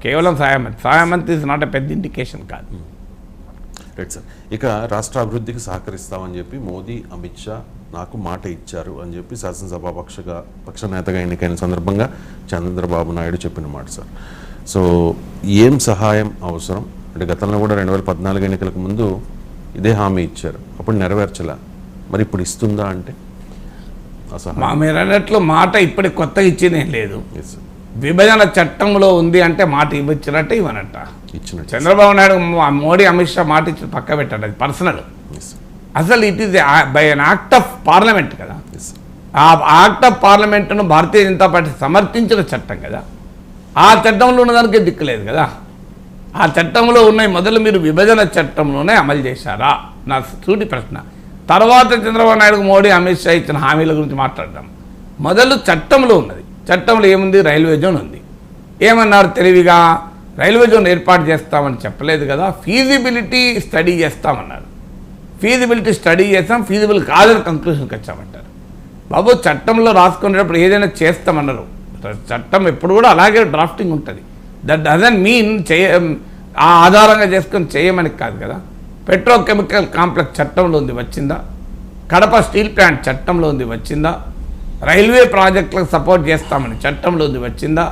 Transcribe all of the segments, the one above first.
కేవలం సాయమంతి is not a పెద్ద indication కాదు. Right sir. ఇక రాష్ట్ర అభివృద్ధికి సహకరిస్తామని చెప్పి మోదీ, అమిత్ షా నాకు మాట ఇచ్చారు అని చెప్పి శాసనసభ పక్ష నేతగా ఎన్నికైన సందర్భంగా చంద్రబాబు నాయుడు చెప్పిన మాట సార్. సో ఏం సహాయం అవసరం అంటే గతంలో కూడా 2014 ఎన్నికలకు ముందు ఇదే హామీ ఇచ్చారు, అప్పుడు నెరవేర్చలే, మరి ఇప్పుడు ఇస్తుందా అంటే మీరు అన్నట్లు మాట ఇప్పటికి కొత్తగా ఇచ్చిందేం లేదు. విభజన చట్టంలో ఉంది అంటే మాట ఇవ్వచ్చినట్టే ఇవ్వనట్ట ఇచ్చినట్టు చంద్రబాబు నాయుడు మోడీ అమిత్ షా మాట ఇచ్చి పక్క పెట్టాడు, అది పర్సనల్. అసలు it is by an act of parliament కదా. ఆ యాక్ట్ ఆఫ్ పార్లమెంట్ను భారతీయ జనతా పార్టీ సమర్థించిన చట్టం కదా. ఆ చట్టంలో ఉన్నదానికి దిక్కులేదు కదా. ఆ చట్టంలో ఉన్నాయి మొదలు మీరు విభజన చట్టంలోనే అమలు చేశారా నా సూటి ప్రశ్న. తర్వాత చంద్రబాబు నాయుడు మోడీ అమిత్ షా ఇచ్చిన హామీల గురించి మాట్లాడదాం. మొదలు చట్టంలో ఉన్నది. చట్టంలో ఏముంది? రైల్వే జోన్ ఉంది. ఏమన్నారు తెలివిగా? రైల్వే జోన్ ఏర్పాటు చేస్తామని చెప్పలేదు కదా, ఫీజిబిలిటీ స్టడీ చేస్తామన్నారు. ఫీజిబిలిటీ స్టడీ చేస్తాం, ఫీజిబుల్ కాదని కంక్లూషన్కి వచ్చామంటారు. బాబు చట్టంలో రాసుకునేటప్పుడు ఏదైనా చేస్తామన్నారు. చట్టం ఎప్పుడు కూడా అలాగే డ్రాఫ్టింగ్ ఉంటుంది. దట్ డజంట్ మీన్ ఆ ఆధారంగా చేసుకొని చేయమని కాదు కదా. పెట్రోకెమికల్ కాంప్లెక్స్ చట్టంలో ఉంది, వచ్చిందా? కడప స్టీల్ ప్లాంట్ చట్టంలో ఉంది, వచ్చిందా? రైల్వే ప్రాజెక్టులకు సపోర్ట్ చేస్తామని చట్టంలో ఉంది, వచ్చిందా?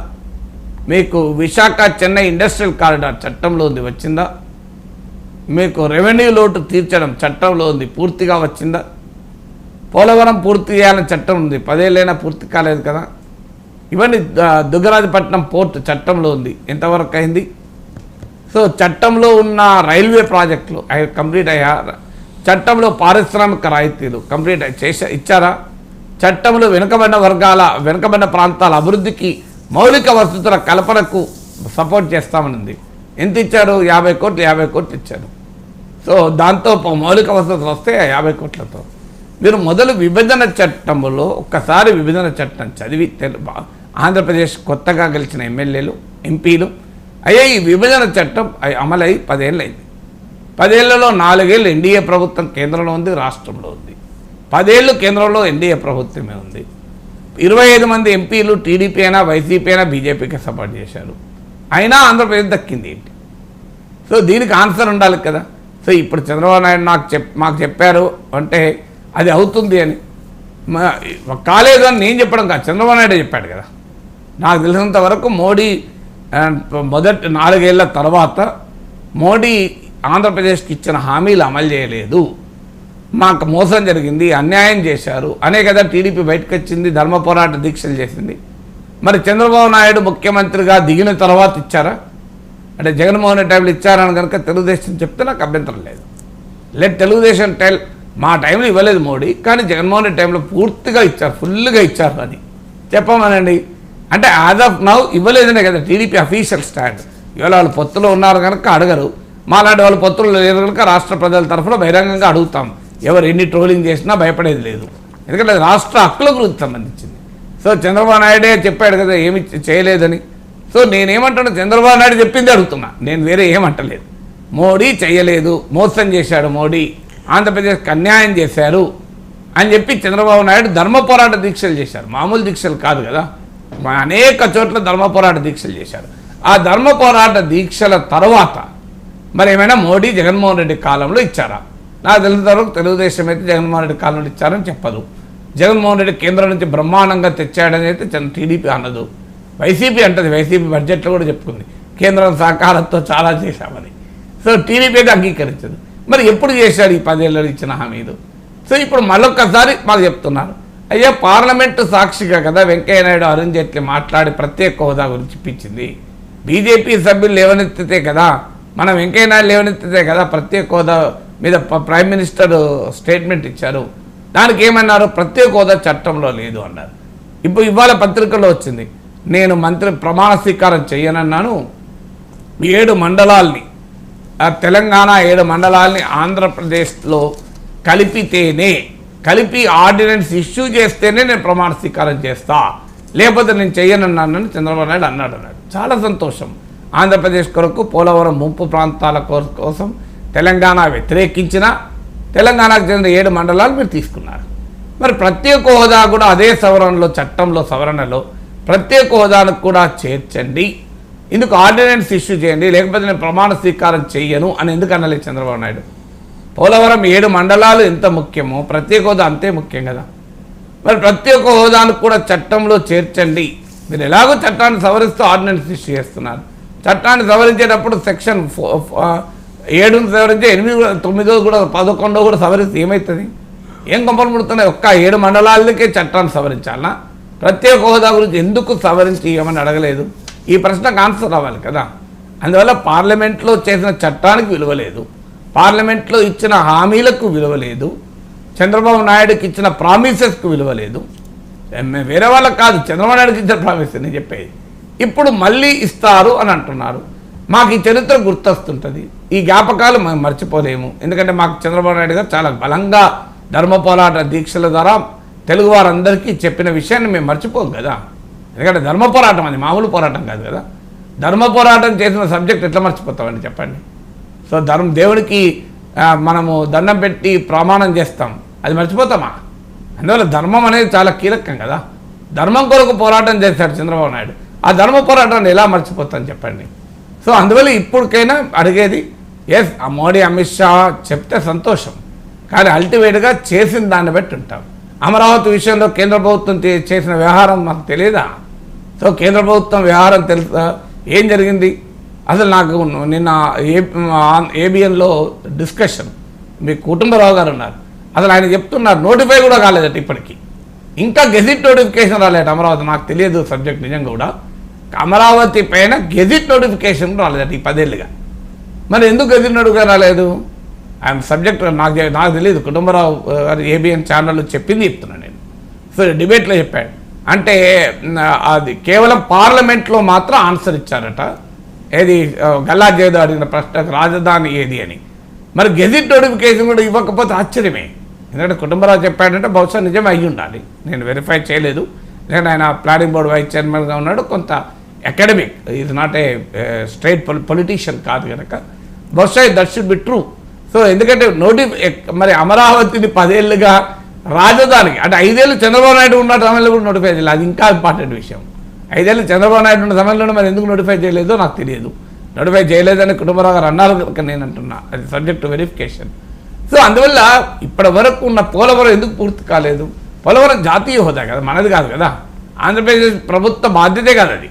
మీకు విశాఖ చెన్నై ఇండస్ట్రియల్ కారిడార్ చట్టంలో ఉంది, వచ్చిందా? మీకు రెవెన్యూ లోటు తీర్చడం చట్టంలో ఉంది, పూర్తిగా వచ్చిందా? పోలవరం పూర్తి చేయాలని చట్టం ఉంది, 10 ఏళ్ళైనా పూర్తి కాలేదు కదా. ఇవన్నీ దుగ్గరాజపట్నం పోర్టు చట్టంలో ఉంది, ఎంతవరకు అయింది? సో చట్టంలో ఉన్న రైల్వే ప్రాజెక్టులు కంప్లీట్ అయ్యా? చట్టంలో పారిశ్రామిక రాయితీలు కంప్లీట్ ఇచ్చారా? చట్టంలో వెనుకబడిన ప్రాంతాల అభివృద్ధికి మౌలిక వసతుల కల్పనకు సపోర్ట్ చేస్తామనింది. ఎంత ఇచ్చారు? 50 కోట్లు ఇచ్చారు. సో దాంతో మౌలిక వసతులు వస్తే 50 కోట్లతో మీరు మొదలు విభజన చట్టంలో ఒక్కసారి విభజన చట్టం చదివి ఆంధ్రప్రదేశ్ కొత్తగా గెలిచిన ఎమ్మెల్యేలు, ఎంపీలు అయ్యే ఈ విభజన చట్టం అమలై 10 ఏళ్ళు అయింది. 10 ఏళ్లలో 4 ఏళ్ళు ఎన్డీఏ ప్రభుత్వం కేంద్రంలో ఉంది, రాష్ట్రంలో ఉంది. 10 ఏళ్ళు కేంద్రంలో ఎన్డీఏ ప్రభుత్వమే ఉంది. 25 మంది ఎంపీలు టీడీపీ అయినా వైసీపీ అయినా బీజేపీకి సపోర్ట్ చేశారు. అయినా ఆంధ్రప్రదేశ్ దక్కింది ఏంటి? సో దీనికి ఆన్సర్ ఉండాలి కదా. సో ఇప్పుడు చంద్రబాబు నాయుడు మాకు చెప్పారు అంటే అది అవుతుంది అని కాలేదు అని నేను చెప్పడం కాదు, చంద్రబాబు నాయుడు చెప్పాడు కదా. నాకు తెలిసినంత వరకు మోడీ మొదటి 4 ఏళ్ల తర్వాత మోడీ ఆంధ్రప్రదేశ్కి ఇచ్చిన హామీలు అమలు చేయలేదు, మాకు మోసం జరిగింది, అన్యాయం చేశారు అనే కదా టీడీపీ బయటకు వచ్చింది, ధర్మ పోరాట దీక్షలు చేసింది. మరి చంద్రబాబు నాయుడు ముఖ్యమంత్రిగా దిగిన తర్వాత ఇచ్చారా? అంటే జగన్మోహన్ రెడ్డి టైంలో ఇచ్చారని కనుక తెలుగుదేశం చెప్తే నాకు అభ్యంతరం లేదు. లెట్ తెలుగుదేశం టెల్, మా టైంలో ఇవ్వలేదు మోడీ, కానీ జగన్మోహన్ రెడ్డి టైంలో పూర్తిగా ఇచ్చారు, ఫుల్గా ఇచ్చారు అని చెప్పమనండి. అంటే యాజ్ ఆఫ్ నౌ ఇవ్వలేదనే కదా టీడీపీ అఫీషియల్ స్టాండ్. ఇవాళ వాళ్ళు పొత్తులో ఉన్నారు కనుక అడగరు, మాలాంటి వాళ్ళు పొత్తులు లేదు కనుక రాష్ట్ర ప్రజల తరఫున బహిరంగంగా అడుగుతాం. ఎవరు ఎన్ని ట్రోలింగ్ చేసినా భయపడేది లేదు, ఎందుకంటే అది రాష్ట్ర హక్కుల గురించి సంబంధించింది. సో చంద్రబాబు నాయుడే చెప్పాడు కదా ఏమి చేయలేదని. సో నేనేమంటున్నా, చంద్రబాబు నాయుడు చెప్పింది అడుగుతున్నా, నేను వేరే ఏమంటలేదు. మోడీ చేయలేదు, మోసం చేశాడు మోడీ, ఆంధ్రప్రదేశ్కి అన్యాయం చేశారు అని చెప్పి చంద్రబాబు నాయుడు ధర్మ పోరాట దీక్షలు చేశారు. మామూలు దీక్షలు కాదు కదా, అనేక చోట్ల ధర్మ పోరాట దీక్షలు చేశారు. ఆ ధర్మ పోరాట దీక్షల తర్వాత మరి ఏమైనా మోడీ జగన్మోహన్ రెడ్డి కాలంలో ఇచ్చారా? నాకు తెలిసిన వరకు తెలుగుదేశం అయితే జగన్మోహన్ రెడ్డి కాలంలో ఇచ్చారని చెప్పదు. జగన్మోహన్ రెడ్డి కేంద్రం నుంచి బ్రహ్మాండంగా తెచ్చాడని అయితే టీడీపీ అనదు. వైసీపీ అంటది, వైసీపీ బడ్జెట్లో కూడా చెప్పుకుంది కేంద్రం సహకారంతో చాలా చేశామని. సో టీడీపీ అయితే అంగీకరించదు. మరి ఎప్పుడు చేశాడు ఈ 10 ఏళ్ళలో ఇచ్చిన హామీలు? సో ఇప్పుడు మరొకసారి మాకు చెప్తున్నారు, అయ్యా పార్లమెంటు సాక్షిగా కదా వెంకయ్యనాయుడు, అరుణ్ జైట్లీ మాట్లాడి ప్రత్యేక హోదా గురించి ఇప్పించింది. బీజేపీ సభ్యులు లేవనెత్తితే కదా, మనం వెంకయ్యనాయుడు లేవనెత్తితే కదా ప్రత్యేక హోదా మీద ప్రైమ్ మినిస్టర్ స్టేట్మెంట్ ఇచ్చారు. దానికి ఏమన్నారు? ప్రత్యేక హోదా చట్టంలో లేదు అన్నారు. ఇప్పుడు ఇవాళ పత్రికల్లో వచ్చింది, నేను మంత్రి ప్రమాణ స్వీకారం చేయనన్నాను, 7 మండలాల్ని తెలంగాణ 7 మండలాల్ని ఆంధ్రప్రదేశ్లో కలిపి ఆర్డినెన్స్ ఇష్యూ చేస్తేనే నేను ప్రమాణ స్వీకారం చేస్తా, లేకపోతే నేను చెయ్యనన్నానని చంద్రబాబు నాయుడు అన్నాడు. చాలా సంతోషం. ఆంధ్రప్రదేశ్ కొరకు పోలవరం ముంపు ప్రాంతాల కోసం తెలంగాణ వ్యతిరేకించిన తెలంగాణకు చెందిన 7 మండలాలు మీరు తీసుకున్నారు. మరి ప్రత్యేక హోదా కూడా అదే సవరణలో, చట్టంలో సవరణలో ప్రత్యేక హోదాను కూడా చేర్చండి ఇందుకు ఆర్డినెన్స్ ఇష్యూ చేయండి, లేకపోతే నేను ప్రమాణ స్వీకారం చెయ్యను అని ఎందుకు అనలేదు చంద్రబాబు నాయుడు? పోలవరం 7 మండలాలు ఎంత ముఖ్యమో ప్రత్యేక హోదా అంతే ముఖ్యం కదా. మరి ప్రత్యేక హోదాను కూడా చట్టంలో చేర్చండి. మీరు ఎలాగో చట్టాన్ని సవరిస్తూ ఆర్డినెన్స్ ఇష్యూ చేస్తున్నారు. చట్టాన్ని సవరించేటప్పుడు సెక్షన్ 7ను సవరించే 8, 9 కూడా 11 కూడా సవరిస్తే ఏమవుతుంది? ఏం కంపలు పుడుతున్నాయి? ఒక్క 7 మండలాలకే చట్టాన్ని సవరించాలా? ప్రత్యేక హోదా గురించి ఎందుకు సవరించి ఏమని అడగలేదు? ఈ ప్రశ్నకు ఆన్సర్ రావాలి కదా. అందువల్ల పార్లమెంట్లో చేసిన చట్టానికి విలువ లేదు, పార్లమెంట్లో ఇచ్చిన హామీలకు విలువ లేదు, చంద్రబాబు నాయుడుకి ఇచ్చిన ప్రామిసెస్కు విలువ లేదు. వేరే వాళ్ళకి కాదు, చంద్రబాబు నాయుడుకి ఇచ్చిన ప్రామిస్ నేను చెప్పేది. ఇప్పుడు మళ్ళీ ఇస్తారు అని అంటున్నారు. మాకు ఈ చరిత్ర గుర్తొస్తుంటుంది, ఈ జ్ఞాపకాలు మేము మర్చిపోలేము. ఎందుకంటే మాకు చంద్రబాబు నాయుడు గారు చాలా బలంగా ధర్మ పోరాట దీక్షల ద్వారా తెలుగు వారందరికీ చెప్పిన విషయాన్ని మేము మర్చిపోం కదా. ఎందుకంటే ధర్మ పోరాటం అది మామూలు పోరాటం కాదు కదా. ధర్మ పోరాటం చేసిన సబ్జెక్ట్ ఎట్లా మర్చిపోతామండి చెప్పండి. సో దేవుడికి మనము దండం పెట్టి ప్రమాణం చేస్తాం, అది మర్చిపోతామా? అందువల్ల ధర్మం అనేది చాలా కీలకం కదా. ధర్మం కొరకు పోరాటం చేశాడు చంద్రబాబు నాయుడు. ఆ ధర్మ పోరాటాన్ని ఎలా మర్చిపోతాను చెప్పండి. సో అందువల్ల ఇప్పటికైనా అడిగేది, ఎస్ ఆ మోడీ అమిత్ షా చెప్తే సంతోషం, కానీ అల్టిమేట్గా చేసిన దాన్ని బట్టి ఉంటాం. అమరావతి విషయంలో కేంద్ర ప్రభుత్వం చేసిన వ్యవహారం మాకు తెలియదా? సో కేంద్ర ప్రభుత్వం వ్యవహారం తెలుసా? ఏం జరిగింది అసలు? నాకు నిన్న ఏబిఎన్లో డిస్కషన్, మీ కుటుంబరావు గారు ఉన్నారు, అసలు ఆయన చెప్తున్నారు నోటిఫై కూడా కాలేదట ఇప్పటికీ, ఇంకా గెజిట్ నోటిఫికేషన్ రాలేదట అమరావతి. నాకు తెలియదు సబ్జెక్ట్ నిజంగా కూడా. అమరావతి పైన గెజిట్ నోటిఫికేషన్ రాలేదట ఈ 10 ఏళ్ళుగా. మరి ఎందుకు గెజిట్ నోటిఫికేషన్ రాలేదు? ఆయన సబ్జెక్ట్ నాకు తెలియదు. కుటుంబరావు గారు ఏబిఎన్ ఛానల్లో చెప్పింది చెప్తున్నాను నేను. సో డిబేట్లో చెప్పాడు. అంటే అది కేవలం పార్లమెంట్లో మాత్రం ఆన్సర్ ఇచ్చారట. ఏది గల్లా జయదేవ్ అడిగిన ప్రశ్నకు రాజధాని ఏది అని. మరి గెజిట్ నోటిఫికేషన్ కూడా ఇవ్వకపోతే ఆశ్చర్యమే. ఎందుకంటే కుటుంబరావు చెప్పాడంటే బహుశా నిజమే అయ్యి ఉండాలి. నేను వెరిఫై చేయలేదు, ఎందుకంటే ఆయన ప్లానింగ్ బోర్డు వైస్ చైర్మన్గా ఉన్నాడు, కొంత academic, is not a straight politician కాదు కనుక బహుశా that should be true. So ఎందుకంటే మరి అమరావతిని 10 ఏళ్ళుగా రాజధానికి, అంటే 5 ఏళ్ళు చంద్రబాబు నాయుడు ఉన్న సమయంలో కూడా నోటిఫై చేయలేదు. అది ఇంకా ఇంపార్టెంట్ విషయం. 5 ఏళ్ళు చంద్రబాబు నాయుడు ఉన్న సమయంలో మరి ఎందుకు నోటిఫై చేయలేదో నాకు తెలియదు. నోటిఫై చేయలేదని కుటుంబరావు గారు అన్నారు కనుక నేను అంటున్నా, అది సబ్జెక్ట్ టు వెరిఫికేషన్. సో అందువల్ల ఇప్పటి వరకు ఉన్న పోలవరం ఎందుకు పూర్తి కాలేదు? పోలవరం జాతీయ హోదా కదా, మనది కాదు కదా. ఆంధ్రప్రదేశ్ ప్రభుత్వ బాధ్యతే కాదు అది.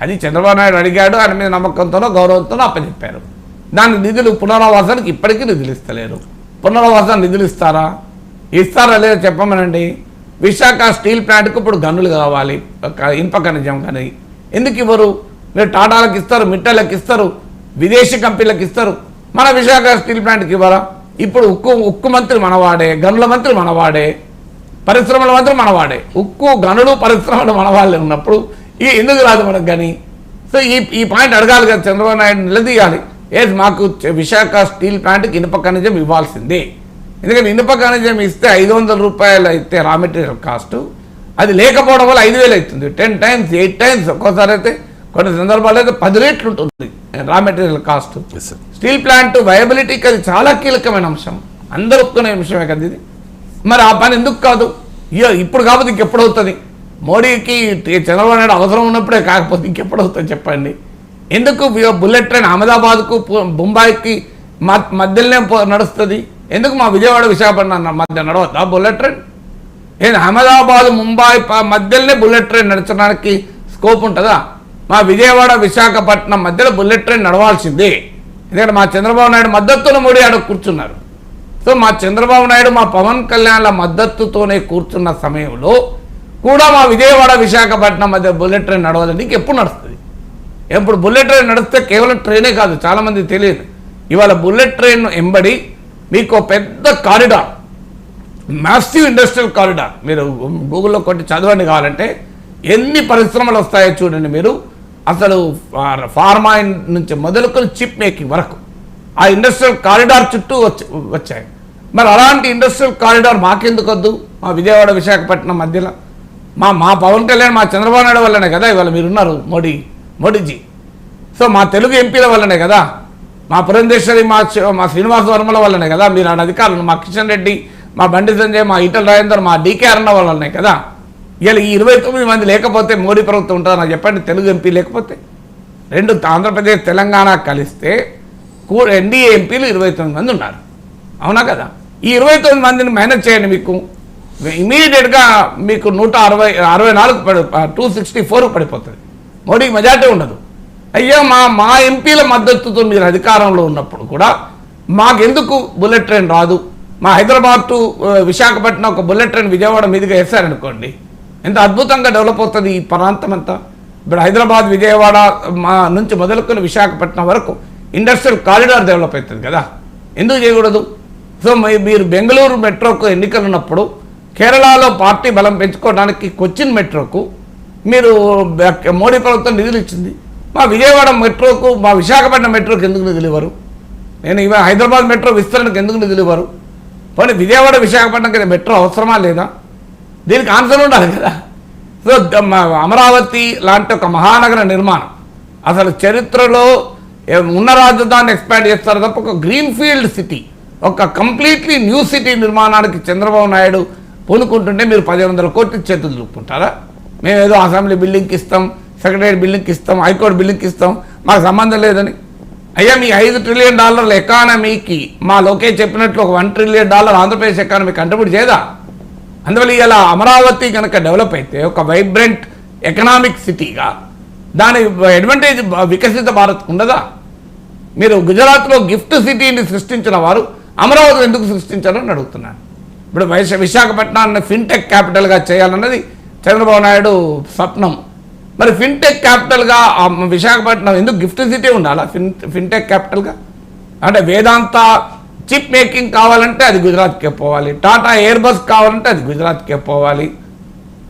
అది చంద్రబాబు నాయుడు అడిగాడు, ఆయన మీద నమ్మకంతోనో గౌరవంతోనో అప్పచెప్పారు. దానికి నిధులు పునరావాసానికి ఇప్పటికీ నిధులు ఇస్తలేరు. పునరావాసానికి నిధులు ఇస్తారా లేదా చెప్పమనండి. విశాఖ స్టీల్ ప్లాంట్కి ఇప్పుడు గనులు కావాలి, ఇనుప ఖనిజం కానీ ఎందుకు ఇవ్వరు? మీరు టాటాలకు ఇస్తారు, మిట్టలకు ఇస్తారు, విదేశీ కంపెనీలకు ఇస్తారు, మన విశాఖ స్టీల్ ప్లాంట్కి ఇవ్వరా? ఇప్పుడు ఉక్కు మంత్రి మనవాడే, గనుల మంత్రి మనవాడే, పరిశ్రమల మంత్రి మనవాడే. ఉక్కు గనులు పరిశ్రమలు మనవాళ్ళే ఉన్నప్పుడు ఎందుకు రాదు మనకు కానీ? సో ఈ పాయింట్ అడగాలి కదా, చంద్రబాబు నాయుడు నిలదీయాలి. మాకు విశాఖ స్టీల్ ప్లాంట్కి ఇనుప ఖనిజం ఇవ్వాల్సిందే. ఎందుకంటే ఇనుప ఖనిజం ఇస్తే 500 రూపాయలు అయితే రా మెటీరియల్ కాస్ట్, అది లేకపోవడం వల్ల 5,000 అవుతుంది. 10 times 8 times, ఒక్కోసారి అయితే కొన్ని సందర్భాల్లో అయితే 10 రెట్లు ఉంటుంది raw material cost. Steel plant వయబిలిటీకి అది చాలా కీలకమైన అంశం, అందరూ ఒప్పుకునే అంశమే కదా ఇది. మరి ఆ పని ఎందుకు కాదు? ఇప్పుడు కాకపోతే ఇంకెప్పుడు అవుతుంది? మోడీకి చంద్రబాబు నాయుడు అవసరం ఉన్నప్పుడే కాకపోతే ఇంకెప్పుడు అవుతుంది చెప్పండి. ఎందుకు బుల్లెట్ ట్రైన్ అహ్మదాబాద్కు ముంబైకి మధ్యలోనే నడుస్తుంది? ఎందుకు మా విజయవాడ విశాఖపట్నం మధ్య నడవద్దా బుల్లెట్ ట్రైన్? అహ్మదాబాద్ ముంబై మధ్యలోనే బుల్లెట్ ట్రైన్ నడచడానికి స్కోప్ ఉంటుందా? మా విజయవాడ విశాఖపట్నం మధ్యలో బుల్లెట్ ట్రైన్ నడవాల్సిందే. ఎందుకంటే మా చంద్రబాబు నాయుడు మద్దతుతో మోడీ ఆడ కూర్చున్నారు. సో మా చంద్రబాబు నాయుడు మా పవన్ కళ్యాణ్ల మద్దతుతోనే కూర్చున్న సమయంలో కూడా మా విజయవాడ విశాఖపట్నం మధ్య బుల్లెట్ ట్రైన్ నడవాలని ఎప్పుడు నడుస్తుంది? ఎప్పుడు బుల్లెట్ ట్రైన్ నడిస్తే కేవలం ట్రైనే కాదు, చాలామంది తెలియదు. ఇవాళ బుల్లెట్ ట్రైన్ ఎంబడి మీకు పెద్ద కారిడార్, మ్యాసివ్ ఇండస్ట్రియల్ కారిడార్, మీరు గూగుల్లో కొట్టి చదవండి కావాలంటే ఎన్ని పరిశ్రమలు వస్తాయో చూడండి మీరు. అసలు ఫార్మా నుంచి మొదలుకొని చిప్ మేకింగ్ వరకు ఆ ఇండస్ట్రియల్ కారిడార్ చుట్టూ వచ్చాయి. మరి అలాంటి ఇండస్ట్రియల్ కారిడార్ మాకెందుకు వద్దు? మా విజయవాడ విశాఖపట్నం మధ్యలో మా పవన్ కళ్యాణ్, మా చంద్రబాబు నాయుడు వల్లనే కదా ఇవాళ మీరున్నారు, మోడీజీ. సో మా తెలుగు ఎంపీల వల్లనే కదా, మా పురంధేశ్వరి, మా శ్రీనివాస వర్మల వల్లనే కదా మీరు ఆడ అధికారులు, మా కిషన్ రెడ్డి, మా బండి సంజయ్, మా ఈటల రాజేందర్, మా డీకే అరుణ వల్లనే కదా. ఇలా ఈ 29 మంది లేకపోతే మోడీ ప్రభుత్వం ఉంటుందా నాకు చెప్పండి, తెలుగు ఎంపీ లేకపోతే? రెండు ఆంధ్రప్రదేశ్ తెలంగాణ కలిస్తే ఎన్డీఏ ఎంపీలు 29 మంది ఉన్నారు, అవునా కదా? ఈ 29 మందిని మేనేజ్ చేయండి, మీకు ఇమీడియట్గా మీకు 164 264 పడిపోతుంది. మోడీకి మెజార్టీ ఉండదు. అయ్యా మా ఎంపీల మద్దతుతో మీరు అధికారంలో ఉన్నప్పుడు కూడా మాకెందుకు బుల్లెట్ ట్రైన్ రాదు? మా హైదరాబాద్ టు విశాఖపట్నం ఒక బుల్లెట్ ట్రైన్ విజయవాడ మీదుగా వేశారనుకోండి, ఎంత అద్భుతంగా డెవలప్ అవుతుంది ఈ ప్రాంతం అంతా. ఇప్పుడు హైదరాబాద్ విజయవాడ నుంచి మొదలుకొని విశాఖపట్నం వరకు ఇండస్ట్రియల్ కారిడార్ డెవలప్ అవుతుంది కదా, ఎందుకు చేయకూడదు? సో మీరు బెంగళూరు మెట్రోకు ఎన్నికలు ఉన్నప్పుడు కేరళలో పార్టీ బలం పెంచుకోవడానికి కొచ్చిన్ మెట్రోకు మీరు మోడీ ప్రభుత్వం నిధులు ఇచ్చింది. మా విజయవాడ మెట్రోకు, మా విశాఖపట్నం మెట్రోకి ఎందుకు నిధులు ఇవ్వరు? నేను ఇవాళ హైదరాబాద్ మెట్రో విస్తరణకు ఎందుకు నిధులు ఇవ్వరు? పోనీ విజయవాడ విశాఖపట్నంకి మెట్రో అవసరమా లేదా? దీనికి ఆన్సర్ ఉండాలి కదా. సో అమరావతి లాంటి ఒక మహానగర నిర్మాణం అసలు చరిత్రలో ఉన్న రాజధాని ఎక్స్పాండ్ చేస్తారు తప్ప ఒక గ్రీన్ ఫీల్డ్ సిటీ, ఒక కంప్లీట్లీ న్యూ సిటీ నిర్మాణానికి చంద్రబాబు నాయుడు పూనుకుంటుంటే మీరు 1,100 కోట్లు చేతులు దులుపుకుంటారా? మేము ఏదో అసెంబ్లీ బిల్డింగ్కి ఇస్తాం, సెక్రటరీ బిల్డింగ్కి ఇస్తాం, హైకోర్టు బిల్డింగ్కి ఇస్తాం, మాకు సంబంధం లేదని. అయ్యా మీ $5 ట్రిలియన్ ఎకానమీకి మా లోకేష్ చెప్పినట్లు ఒక $1 ట్రిలియన్ ఆంధ్రప్రదేశ్ ఎకానమీ కంట్రిబ్యూట్ చేయదా? అందువల్ల ఇలా అమరావతి కనుక డెవలప్ అయితే ఒక వైబ్రెంట్ ఎకనామిక్ సిటీగా దాని అడ్వాంటేజ్ వికసిత భారత్ ఉండదా? మీరు గుజరాత్లో గిఫ్ట్ సిటీని సృష్టించిన వారు అమరావతి ఎందుకు సృష్టించారని అడుగుతున్నాను. ఇప్పుడు విశాఖపట్నాన్ని ఫిన్టెక్ క్యాపిటల్గా చేయాలన్నది చంద్రబాబు నాయుడు స్వప్నం. మరి ఫిన్టెక్ క్యాపిటల్గా విశాఖపట్నం ఎందుకు గిఫ్ట్ సిటీ ఉండాలా ఫిన్టెక్ క్యాపిటల్గా? అంటే వేదాంత చిప్ మేకింగ్ కావాలంటే అది గుజరాత్కే పోవాలి, టాటా ఎయిర్ బస్ కావాలంటే అది గుజరాత్కే పోవాలి.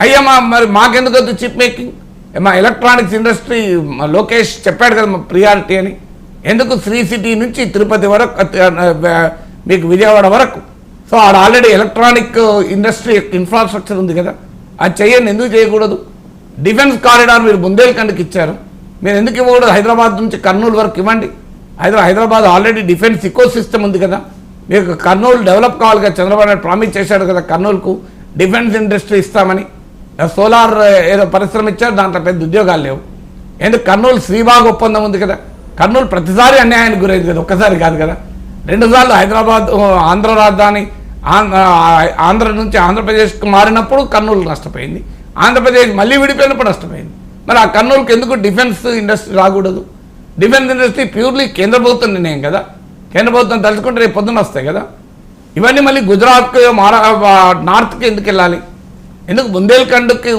అయ్యా మరి మాకెందుకు వద్దు చిప్ మేకింగ్? మా ఎలక్ట్రానిక్స్ ఇండస్ట్రీ లోకేష్ చెప్పాడు కదా మా ప్రియారిటీ అని. ఎందుకు శ్రీ సిటీ నుంచి తిరుపతి వరకు మీకు విజయవాడ వరకు? సో ఆడ ఆల్రెడీ ఎలక్ట్రానిక్ ఇండస్ట్రీ ఇన్ఫ్రాస్ట్రక్చర్ ఉంది కదా, అది చేయండి, ఎందుకు చేయకూడదు? డిఫెన్స్ కారిడార్ మీరు బుందేల్ఖండ్కి ఇచ్చారు, మీరు ఎందుకు ఇవ్వకూడదు? హైదరాబాద్ నుంచి కర్నూలు వరకు ఇవ్వండి. Hyderabad already defence eco system ఉంది కదా, మీకు కర్నూలు డెవలప్ కావాలి కదా. చంద్రబాబు నాయుడు ప్రామిస్ చేశాడు కదా కర్నూలుకు డిఫెన్స్ ఇండస్ట్రీ ఇస్తామని. సోలార్ ఏదో పరిశ్రమ ఇచ్చారు, దాంట్లో పెద్ద ఉద్యోగాలు లేవు. ఎందుకు? కర్నూలు శ్రీబాగ్ ఒప్పందం ఉంది కదా. కర్నూలు ప్రతిసారి అన్యాయానికి గురైంది కదా, ఒక్కసారి కాదు కదా, 2 సార్లు హైదరాబాద్ ఆంధ్ర రాజధాని ఆంధ్ర నుంచి ఆంధ్రప్రదేశ్కు మారినప్పుడు కర్నూలు నష్టపోయింది, ఆంధ్రప్రదేశ్ మళ్ళీ విడిపోయినప్పుడు నష్టపోయింది. మరి ఆ కర్నూలుకి ఎందుకు డిఫెన్స్ ఇండస్ట్రీ రాకూడదు? డిఫెన్స్ ఇండస్ట్రీ ప్యూర్లీ కేంద్ర ప్రభుత్వం నిర్ణయం కదా, కేంద్ర ప్రభుత్వం తలుచుకుంటే రేపు పొద్దున్న వస్తాయి కదా. ఇవన్నీ మళ్ళీ గుజరాత్కి నార్త్కి ఎందుకు వెళ్ళాలి? ఎందుకు? బుందేల్ఖండ్కి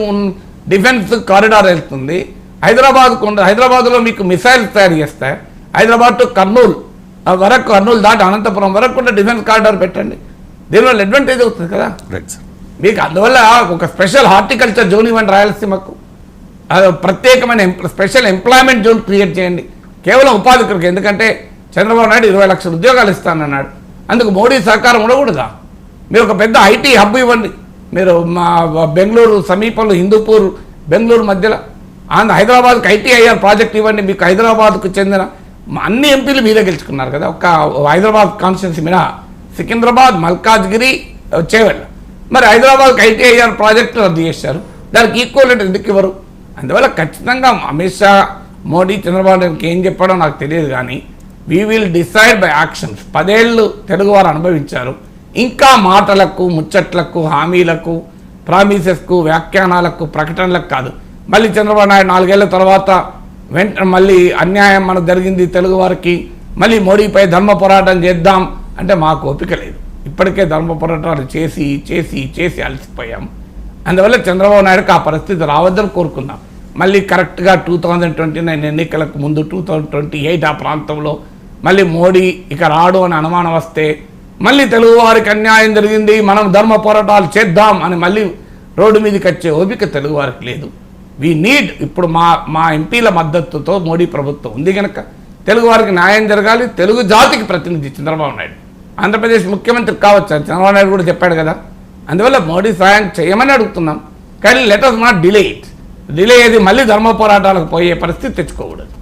డిఫెన్స్ కారిడార్ వెళ్తుంది, హైదరాబాద్కు ఉండదు. హైదరాబాద్లో మీకు మిసైల్స్ తయారు చేస్తాయి. హైదరాబాద్ టు కర్నూలు వరకు, కర్నూలు దాటి అనంతపురం వరకు కూడా డిఫెన్స్ కారిడార్ పెట్టండి, దీనివల్ల అడ్వాంటేజ్ అవుతుంది కదా మీకు. అందువల్ల ఒక స్పెషల్ హార్టికల్చర్ జోన్ ఇవ్వండి రాయలసీమకు, ప్రత్యేకమైన స్పెషల్ ఎంప్లాయ్మెంట్ జోన్ క్రియేట్ చేయండి కేవలం ఉపాధి కొరకు. ఎందుకంటే చంద్రబాబు నాయుడు 20 లక్షల ఉద్యోగాలు ఇస్తానన్నాడు, అందుకు మోడీ సహకారం ఉండకూడదా? మీరు ఒక పెద్ద ఐటీ హబ్ ఇవ్వండి. మీరు మా బెంగళూరు సమీపంలో హిందూపూర్ బెంగళూరు మధ్యలో హైదరాబాద్కి ఐటీఐఆర్ ప్రాజెక్ట్ ఇవ్వండి. మీకు హైదరాబాద్కు చెందిన అన్ని ఎంపీలు మీరే గెలుచుకున్నారు కదా, ఒక హైదరాబాద్ కాన్స్టిట్యున్సీ మినహా సికింద్రాబాద్, మల్కాజ్గిరి, చేవెళ్ళ. మరి హైదరాబాద్కి ఐటీఐఆర్ ప్రాజెక్టు రద్దు చేశారు, దానికి ఈక్వల్ ఎందుకు ఇవ్వరు? అందువల్ల ఖచ్చితంగా అమిత్ షా, మోడీ, చంద్రబాబు నాయుడుకి ఏం చెప్పాడో నాకు తెలియదు, కానీ we will decide by actions. 10 ఏళ్ళు తెలుగువారు అనుభవించారు, ఇంకా మాటలకు, ముచ్చట్లకు, హామీలకు, ప్రామిసెస్కు, వ్యాఖ్యానాలకు, ప్రకటనలకు కాదు. మళ్ళీ చంద్రబాబు నాయుడు 4 ఏళ్ల తర్వాత మళ్ళీ అన్యాయం మనకు జరిగింది తెలుగువారికి, మళ్ళీ మోడీపై ధర్మ పోరాటం చేద్దాం అంటే మాకు ఓపిక లేదు. ఇప్పటికే ధర్మ పోరాటాలు చేసి చేసి చేసి అలసిపోయాం. అందువల్ల చంద్రబాబు నాయుడుకి ఆ పరిస్థితి రావద్దని కోరుకుందాం. మళ్ళీ కరెక్ట్గా 2029 ఎన్నికలకు ముందు 2028 ఆ ప్రాంతంలో మళ్ళీ మోడీ ఇక రాడు అని అనుమానం వస్తే, మళ్ళీ తెలుగువారికి అన్యాయం జరిగింది, మనం ధర్మ పోరాటాలు చేద్దాం అని మళ్ళీ రోడ్డు మీదకి వచ్చే ఓపిక తెలుగువారికి లేదు. వీ నీడ్ ఇప్పుడు మా ఎంపీల మద్దతుతో మోడీ ప్రభుత్వం ఉంది కనుక తెలుగువారికి న్యాయం జరగాలి. తెలుగు జాతికి ప్రతినిధి చంద్రబాబు నాయుడు, ఆంధ్రప్రదేశ్ ముఖ్యమంత్రి కావచ్చు, చంద్రబాబు నాయుడు కూడా చెప్పాడు కదా. అందువల్ల మోడీ సాయం చేయమని అడుగుతున్నాం, కానీ let us not delay it. Delay అయ్యేది మళ్ళీ ధర్మ పోరాటాలకు పోయే పరిస్థితి తెచ్చుకోకూడదు.